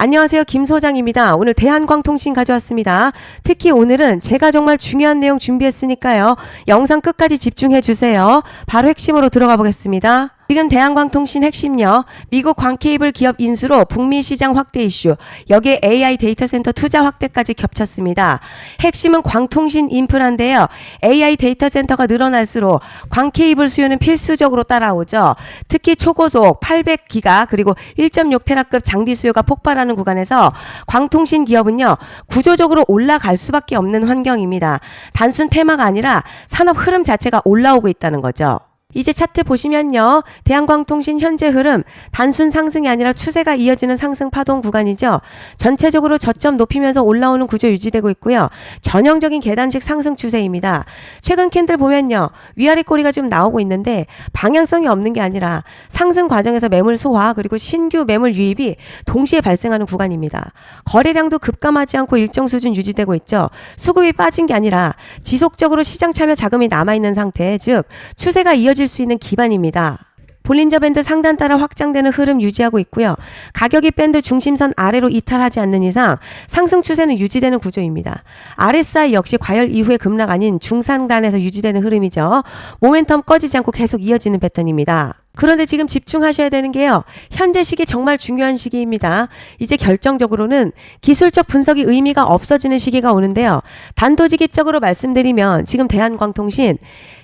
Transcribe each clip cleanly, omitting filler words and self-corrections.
안녕하세요. 김 소장입니다. 오늘 대한광통신 가져왔습니다. 특히 오늘은 제가 정말 중요한 내용 준비했으니까요. 영상 끝까지 집중해 주세요. 바로 핵심으로 들어가 보겠습니다. 지금 대한광통신 핵심요. 미국 광케이블 기업 인수로 북미 시장 확대 이슈, 여기에 AI 데이터 센터 투자 확대까지 겹쳤습니다. 핵심은 광통신 인프라인데요. AI 데이터 센터가 늘어날수록 광케이블 수요는 필수적으로 따라오죠. 특히 초고속 800기가 그리고 1.6테라급 장비 수요가 폭발하는 구간에서 광통신 기업은요, 구조적으로 올라갈 수밖에 없는 환경입니다. 단순 테마가 아니라 산업 흐름 자체가 올라오고 있다는 거죠. 이제 차트 보시면요. 대한광통신 현재 흐름 단순 상승이 아니라 추세가 이어지는 상승 파동 구간이죠. 전체적으로 저점 높이면서 올라오는 구조 유지되고 있고요. 전형적인 계단식 상승 추세입니다. 최근 캔들 보면요. 위아래 꼬리가 좀 나오고 있는데 방향성이 없는 게 아니라 상승 과정에서 매물 소화 그리고 신규 매물 유입이 동시에 발생하는 구간입니다. 거래량도 급감하지 않고 일정 수준 유지되고 있죠. 수급이 빠진 게 아니라 지속적으로 시장 참여 자금이 남아있는 상태, 즉 추세가 이어질 수 있는 기반입니다. 볼린저 밴드 상단 따라 확장되는 흐름 유지하고 있고요. 가격이 밴드 중심선 아래로 이탈하지 않는 이상 상승 추세는 유지되는 구조입니다. RSI 역시 과열 이후의 급락 아닌 중상단에서 유지되는 흐름이죠. 모멘텀 꺼지지 않고 계속 이어지는 패턴입니다. 그런데 지금 집중하셔야 되는 게요. 현재 시기 정말 중요한 시기입니다. 이제 결정적으로는 기술적 분석이 의미가 없어지는 시기가 오는데요. 단도직입적으로 말씀드리면 지금 대한광통신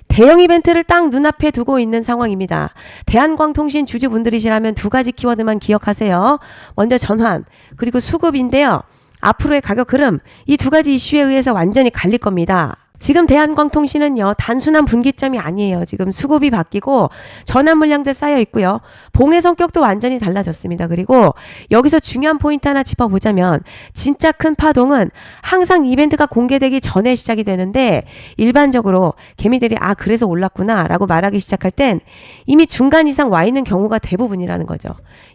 대형 이벤트를 딱 눈앞에 두고 있는 상황입니다. 대한광통신 주주분들이시라면 두 가지 키워드만 기억하세요. 먼저 전환, 그리고 수급인데요. 앞으로의 가격 흐름, 이 두 가지 이슈에 의해서 완전히 갈릴 겁니다. 지금 대한광통신은요, 단순한 분기점이 아니에요. 지금 수급이 바뀌고 전환 물량들 쌓여 있고요. 봉의 성격도 완전히 달라졌습니다. 그리고 여기서 중요한 포인트 하나 짚어보자면 진짜 큰 파동은 항상 이벤트가 공개되기 전에 시작이 되는데 일반적으로 개미들이 그래서 올랐구나 라고 말하기 시작할 땐 이미 중간 이상 와 있는 경우가 대부분이라는 거죠.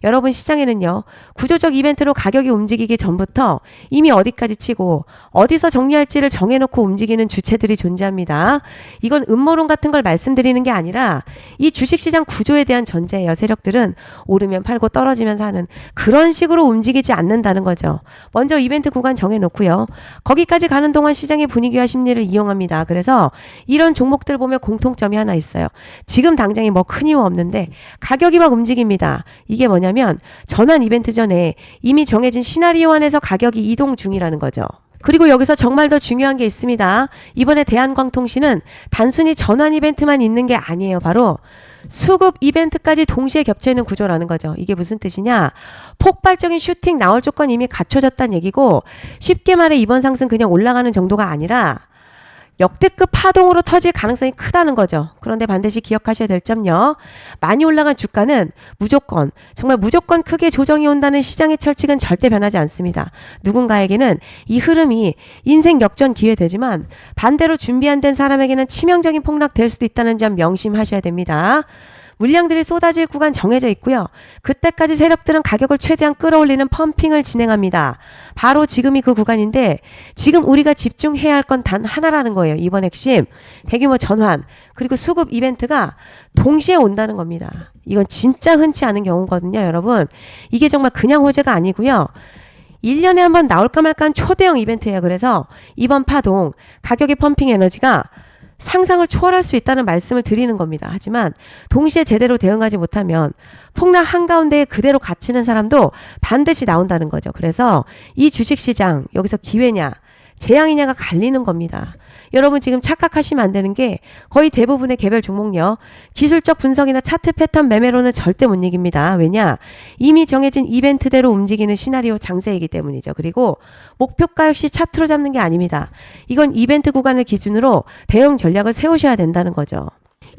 여러분 시장에는요, 구조적 이벤트로 가격이 움직이기 전부터 이미 어디까지 치고 어디서 정리할지를 정해놓고 움직이는 주체들이 존재합니다. 이건 음모론 같은 걸 말씀드리는 게 아니라 이 주식시장 구조에 대한 전제예요. 세력들은 오르면 팔고 떨어지면 사는 그런 식으로 움직이지 않는다는 거죠. 먼저 이벤트 구간 정해놓고요. 거기까지 가는 동안 시장의 분위기와 심리를 이용합니다. 그래서 이런 종목들 보면 공통점이 하나 있어요. 지금 당장에 뭐 큰 이유 없는데 가격이 막 움직입니다. 이게 뭐냐면 전환 이벤트 전에 이미 정해진 시나리오 안에서 가격이 이동 중이라는 거죠. 그리고 여기서 정말 더 중요한 게 있습니다. 이번에 대한광통신은 단순히 전환 이벤트만 있는 게 아니에요. 바로 수급 이벤트까지 동시에 겹쳐 있는 구조라는 거죠. 이게 무슨 뜻이냐? 폭발적인 슈팅 나올 조건 이미 갖춰졌다는 얘기고, 쉽게 말해 이번 상승 그냥 올라가는 정도가 아니라 역대급 파동으로 터질 가능성이 크다는 거죠. 그런데 반드시 기억하셔야 될 점요. 많이 올라간 주가는 무조건, 정말 무조건 크게 조정이 온다는 시장의 철칙은 절대 변하지 않습니다. 누군가에게는 이 흐름이 인생 역전 기회 되지만 반대로 준비 안 된 사람에게는 치명적인 폭락 될 수도 있다는 점 명심하셔야 됩니다. 물량들이 쏟아질 구간 정해져 있고요. 그때까지 세력들은 가격을 최대한 끌어올리는 펌핑을 진행합니다. 바로 지금이 그 구간인데 지금 우리가 집중해야 할 건 단 하나라는 거예요. 이번 핵심 대규모 전환 그리고 수급 이벤트가 동시에 온다는 겁니다. 이건 진짜 흔치 않은 경우거든요. 여러분 이게 정말 그냥 호재가 아니고요. 1년에 한 번 나올까 말까한 초대형 이벤트예요. 그래서 이번 파동 가격의 펌핑 에너지가 상상을 초월할 수 있다는 말씀을 드리는 겁니다. 하지만 동시에 제대로 대응하지 못하면 폭락 한가운데에 그대로 갇히는 사람도 반드시 나온다는 거죠. 그래서 이 주식시장 여기서 기회냐 재앙이냐가 갈리는 겁니다. 여러분 지금 착각하시면 안 되는 게 거의 대부분의 개별 종목요. 기술적 분석이나 차트 패턴 매매로는 절대 못 이깁니다. 왜냐? 이미 정해진 이벤트대로 움직이는 시나리오 장세이기 때문이죠. 그리고 목표가 역시 차트로 잡는 게 아닙니다. 이건 이벤트 구간을 기준으로 대응 전략을 세우셔야 된다는 거죠.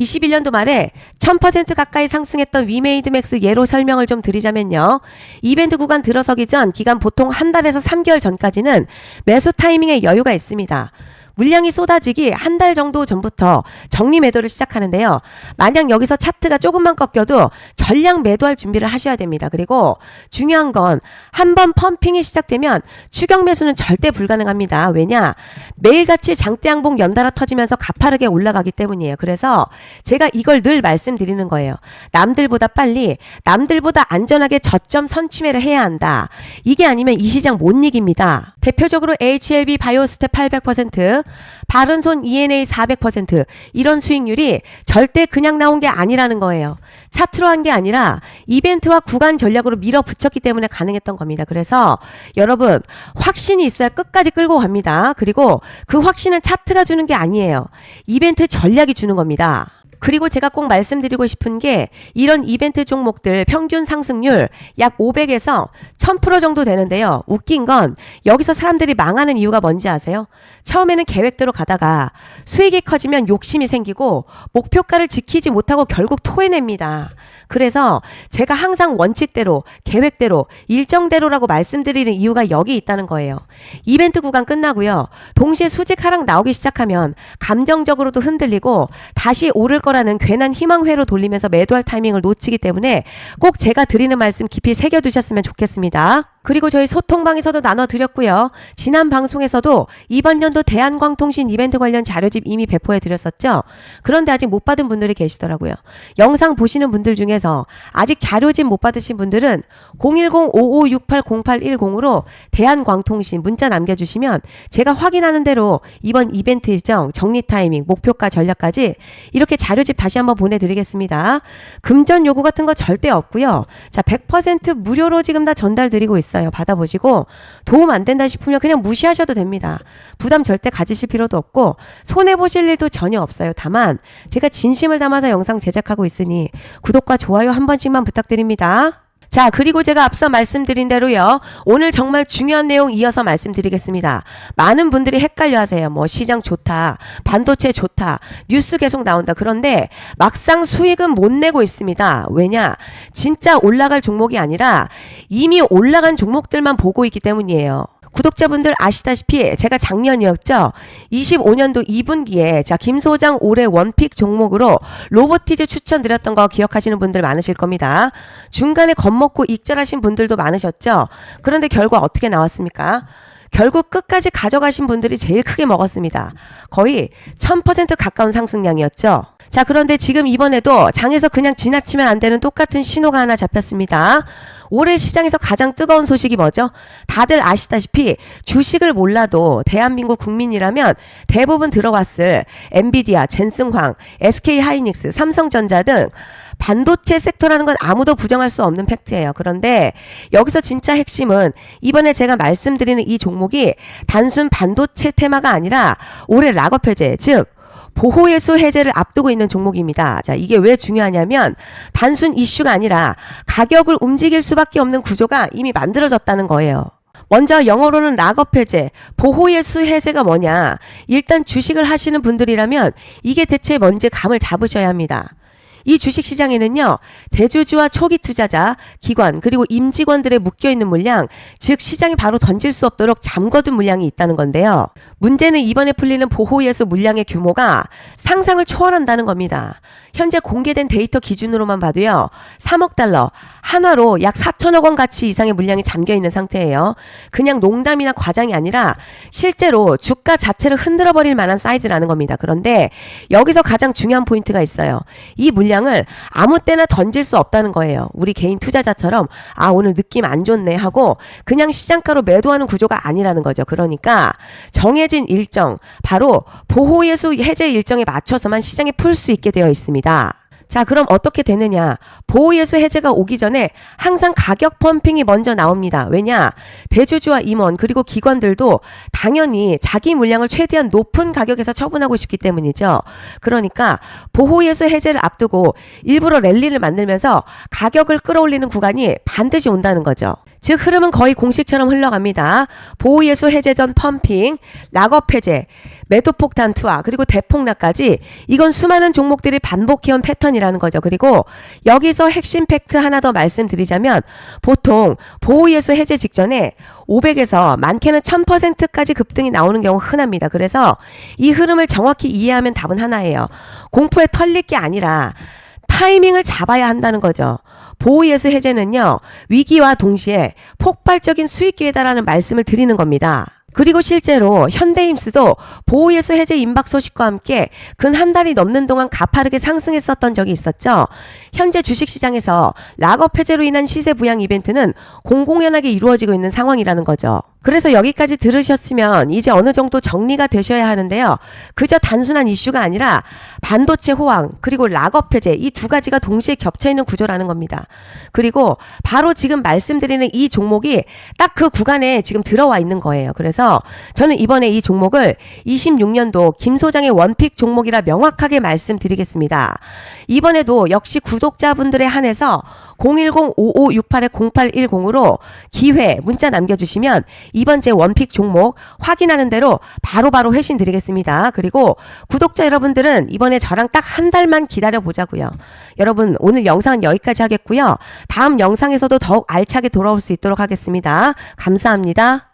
21년도 말에 1000% 가까이 상승했던 위메이드맥스 예로 설명을 좀 드리자면요. 이벤트 구간 들어서기 전 기간 보통 한 달에서 3개월 전까지는 매수 타이밍에 여유가 있습니다. 물량이 쏟아지기 한 달 정도 전부터 정리 매도를 시작하는데요. 만약 여기서 차트가 조금만 꺾여도 전량 매도할 준비를 하셔야 됩니다. 그리고 중요한 건 한 번 펌핑이 시작되면 추격 매수는 절대 불가능합니다. 왜냐? 매일같이 장대 양봉 연달아 터지면서 가파르게 올라가기 때문이에요. 그래서 제가 이걸 늘 말씀드리는 거예요. 남들보다 빨리, 남들보다 안전하게 저점 선취매를 해야 한다. 이게 아니면 이 시장 못 이깁니다. 대표적으로 HLB 바이오스텝 800%, 바른손 ENA 400% 이런 수익률이 절대 그냥 나온 게 아니라는 거예요. 차트로 한 게 아니라 이벤트와 구간 전략으로 밀어붙였기 때문에 가능했던 겁니다. 그래서 여러분 확신이 있어야 끝까지 끌고 갑니다. 그리고 그 확신은 차트가 주는 게 아니에요. 이벤트 전략이 주는 겁니다. 그리고 제가 꼭 말씀드리고 싶은 게 이런 이벤트 종목들 평균 상승률 약 500에서 1000% 정도 되는데요. 웃긴 건 여기서 사람들이 망하는 이유가 뭔지 아세요? 처음에는 계획대로 가다가 수익이 커지면 욕심이 생기고 목표가를 지키지 못하고 결국 토해냅니다. 그래서 제가 항상 원칙대로, 계획대로, 일정대로라고 말씀드리는 이유가 여기 있다는 거예요. 이벤트 구간 끝나고요. 동시에 수직 하락 나오기 시작하면 감정적으로도 흔들리고 다시 오를 거라는 괜한 희망회로 돌리면서 매도할 타이밍을 놓치기 때문에 꼭 제가 드리는 말씀 깊이 새겨두셨으면 좋겠습니다. 그리고 저희 소통방에서도 나눠드렸고요. 지난 방송에서도 이번 연도 대한광통신 이벤트 관련 자료집 이미 배포해드렸었죠. 그런데 아직 못 받은 분들이 계시더라고요. 영상 보시는 분들 중에서 아직 자료집 못 받으신 분들은 010-5568-0810으로 대한광통신 문자 남겨주시면 제가 확인하는 대로 이번 이벤트 일정, 정리 타이밍, 목표가 전략까지 이렇게 자료집 다시 한번 보내드리겠습니다. 금전 요구 같은 거 절대 없고요. 자, 100% 무료로 지금 다 전달드리고 있어요. 받아보시고 도움 안 된다 싶으면 그냥 무시하셔도 됩니다. 부담 절대 가지실 필요도 없고 손해보실 일도 전혀 없어요. 다만 제가 진심을 담아서 영상 제작하고 있으니 구독과 좋아요 한 번씩만 부탁드립니다. 자, 그리고 제가 앞서 말씀드린 대로요. 오늘 정말 중요한 내용 이어서 말씀드리겠습니다. 많은 분들이 헷갈려 하세요. 뭐 시장 좋다, 반도체 좋다, 뉴스 계속 나온다. 그런데 막상 수익은 못 내고 있습니다. 왜냐? 진짜 올라갈 종목이 아니라 이미 올라간 종목들만 보고 있기 때문이에요. 구독자분들 아시다시피 제가 작년이었죠. 25년도 2분기에 자 김소장 올해 원픽 종목으로 로보티즈 추천드렸던 거 기억하시는 분들 많으실 겁니다. 중간에 겁먹고 익절하신 분들도 많으셨죠. 그런데 결과 어떻게 나왔습니까? 결국 끝까지 가져가신 분들이 제일 크게 먹었습니다. 거의 1000% 가까운 상승량이었죠. 자, 그런데 지금 이번에도 장에서 그냥 지나치면 안 되는 똑같은 신호가 하나 잡혔습니다. 올해 시장에서 가장 뜨거운 소식이 뭐죠? 다들 아시다시피 주식을 몰라도 대한민국 국민이라면 대부분 들어왔을 엔비디아, 젠슨황, SK하이닉스, 삼성전자 등 반도체 섹터라는 건 아무도 부정할 수 없는 팩트예요. 그런데 여기서 진짜 핵심은 이번에 제가 말씀드리는 이 종목이 단순 반도체 테마가 아니라 올해 락업 해제, 즉 보호예수 해제를 앞두고 있는 종목입니다. 자, 이게 왜 중요하냐면 단순 이슈가 아니라 가격을 움직일 수밖에 없는 구조가 이미 만들어졌다는 거예요. 먼저 영어로는 락업 해제, 보호예수 해제가 뭐냐? 일단 주식을 하시는 분들이라면 이게 대체 뭔지 감을 잡으셔야 합니다. 이 주식시장에는요. 대주주와 초기 투자자, 기관 그리고 임직원들의 묶여있는 물량, 즉 시장이 바로 던질 수 없도록 잠궈둔 물량이 있다는 건데요. 문제는 이번에 풀리는 보호예수 물량의 규모가 상상을 초월한다는 겁니다. 현재 공개된 데이터 기준으로만 봐도요. 3억 달러, 한화로 약 4천억 원 가치 이상의 물량이 잠겨있는 상태예요. 그냥 농담이나 과장이 아니라 실제로 주가 자체를 흔들어버릴 만한 사이즈라는 겁니다. 그런데 여기서 가장 중요한 포인트가 있어요. 이 물량을 아무 때나 던질 수 없다는 거예요. 우리 개인 투자자처럼 아 오늘 느낌 안 좋네 하고 그냥 시장가로 매도하는 구조가 아니라는 거죠. 그러니까 정해진 일정, 바로 보호예수 해제 일정에 맞춰서만 시장에 풀 수 있게 되어 있습니다. 자, 그럼 어떻게 되느냐? 보호예수 해제가 오기 전에 항상 가격 펌핑이 먼저 나옵니다. 왜냐? 대주주와 임원 그리고 기관들도 당연히 자기 물량을 최대한 높은 가격에서 처분하고 싶기 때문이죠. 그러니까 보호예수 해제를 앞두고 일부러 랠리를 만들면서 가격을 끌어올리는 구간이 반드시 온다는 거죠. 즉 흐름은 거의 공식처럼 흘러갑니다. 보호예수 해제 전 펌핑, 락업 해제, 매도폭 단투화, 그리고 대폭락까지 이건 수많은 종목들이 반복해온 패턴이라는 거죠. 그리고 여기서 핵심 팩트 하나 더 말씀드리자면 보통 보호예수 해제 직전에 500에서 많게는 1000%까지 급등이 나오는 경우 흔합니다. 그래서 이 흐름을 정확히 이해하면 답은 하나예요. 공포에 털릴 게 아니라 타이밍을 잡아야 한다는 거죠. 보호예수 해제는요, 위기와 동시에 폭발적인 수익 기회다라는 말씀을 드리는 겁니다. 그리고 실제로 현대임스도 보호예수 해제 임박 소식과 함께 근 한 달이 넘는 동안 가파르게 상승했었던 적이 있었죠. 현재 주식시장에서 락업 해제로 인한 시세 부양 이벤트는 공공연하게 이루어지고 있는 상황이라는 거죠. 그래서 여기까지 들으셨으면 이제 어느 정도 정리가 되셔야 하는데요. 그저 단순한 이슈가 아니라 반도체 호황 그리고 락업 해제 이 두 가지가 동시에 겹쳐있는 구조라는 겁니다. 그리고 바로 지금 말씀드리는 이 종목이 딱 그 구간에 지금 들어와 있는 거예요. 그래서 저는 이번에 이 종목을 26년도 김 소장의 원픽 종목이라 명확하게 말씀드리겠습니다. 이번에도 역시 구독자분들에 한해서 010-5568-0810으로 기회 문자 남겨주시면 이번 제 원픽 종목 확인하는 대로 바로바로 회신 드리겠습니다. 그리고 구독자 여러분들은 이번에 저랑 딱 한 달만 기다려 보자고요. 여러분 오늘 영상은 여기까지 하겠고요. 다음 영상에서도 더욱 알차게 돌아올 수 있도록 하겠습니다. 감사합니다.